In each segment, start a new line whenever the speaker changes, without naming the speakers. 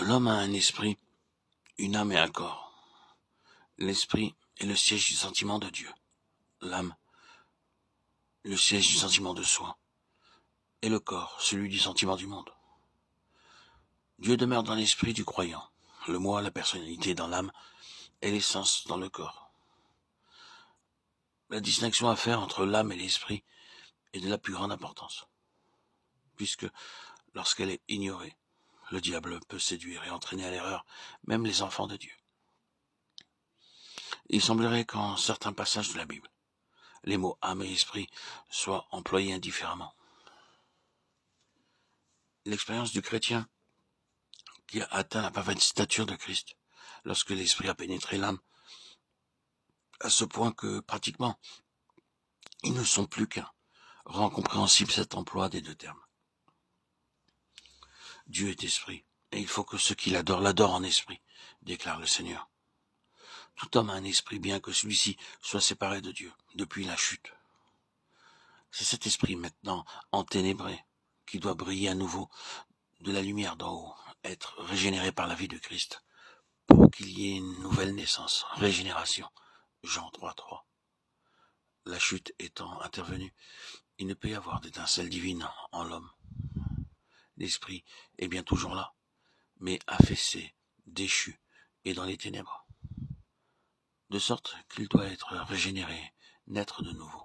L'homme a un esprit, une âme et un corps. L'esprit est le siège du sentiment de Dieu. L'âme, le siège du sentiment de soi. Et le corps, celui du sentiment du monde. Dieu demeure dans l'esprit du croyant. Le moi, la personnalité dans l'âme, et l'essence dans le corps. La distinction à faire entre l'âme et l'esprit est de la plus grande importance, puisque lorsqu'elle est ignorée, le diable peut séduire et entraîner à l'erreur même les enfants de Dieu. Il semblerait qu'en certains passages de la Bible, les mots âme et esprit soient employés indifféremment. L'expérience du chrétien qui a atteint la parfaite stature de Christ, lorsque l'esprit a pénétré l'âme, à ce point que pratiquement ils ne sont plus qu'un, rend compréhensible cet emploi des deux termes. Dieu est esprit, et il faut que ceux qui l'adorent l'adorent en esprit, déclare le Seigneur. Tout homme a un esprit, bien que celui-ci soit séparé de Dieu depuis la chute. C'est cet esprit maintenant enténébré qui doit briller à nouveau de la lumière d'en haut, être régénéré par la vie de Christ, pour qu'il y ait une nouvelle naissance, régénération. Jean 3:3. La chute étant intervenue, il ne peut y avoir d'étincelle divine en l'homme. L'esprit est bien toujours là, mais affaissé, déchu et dans les ténèbres, de sorte qu'il doit être régénéré, naître de nouveau.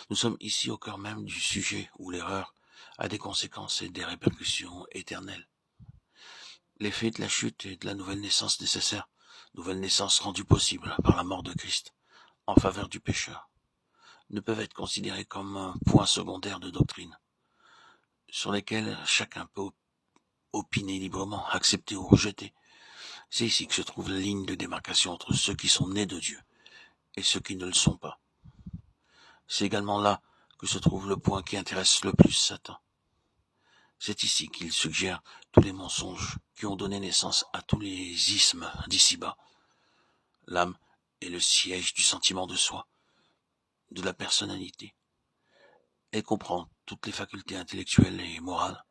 Nous sommes ici au cœur même du sujet où l'erreur a des conséquences et des répercussions éternelles. L'effet de la chute et de la nouvelle naissance nécessaire, nouvelle naissance rendue possible par la mort de Christ en faveur du pécheur, ne peuvent être considérés comme un point secondaire de doctrine, sur lesquels chacun peut opiner librement, accepter ou rejeter. C'est ici que se trouve la ligne de démarcation entre ceux qui sont nés de Dieu et ceux qui ne le sont pas. C'est également là que se trouve le point qui intéresse le plus Satan. C'est ici qu'il suggère tous les mensonges qui ont donné naissance à tous les ismes d'ici-bas. L'âme est le siège du sentiment de soi, de la personnalité. Elle comprend toutes les facultés intellectuelles et morales.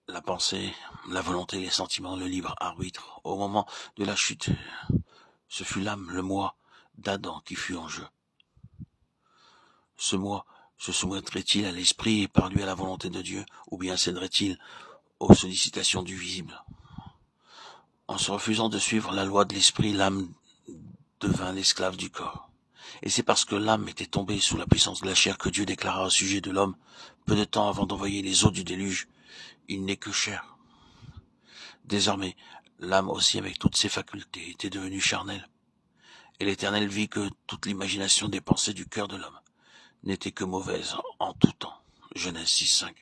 La pensée, la volonté, les sentiments, le libre arbitre. Au moment de la chute, ce fut l'âme, le moi d'Adam qui fut en jeu. Ce moi se soumettrait-il à l'esprit et par lui à la volonté de Dieu, ou bien céderait-il aux sollicitations du visible? En se refusant de suivre la loi de l'esprit, l'âme devint l'esclave du corps. Et c'est parce que l'âme était tombée sous la puissance de la chair que Dieu déclara au sujet de l'homme, peu de temps avant d'envoyer les eaux du déluge, il n'est que chair. Désormais, l'âme aussi avec toutes ses facultés était devenue charnelle. Et l'Éternel vit que toute l'imagination des pensées du cœur de l'homme n'était que mauvaise en tout temps. Genèse 6:5.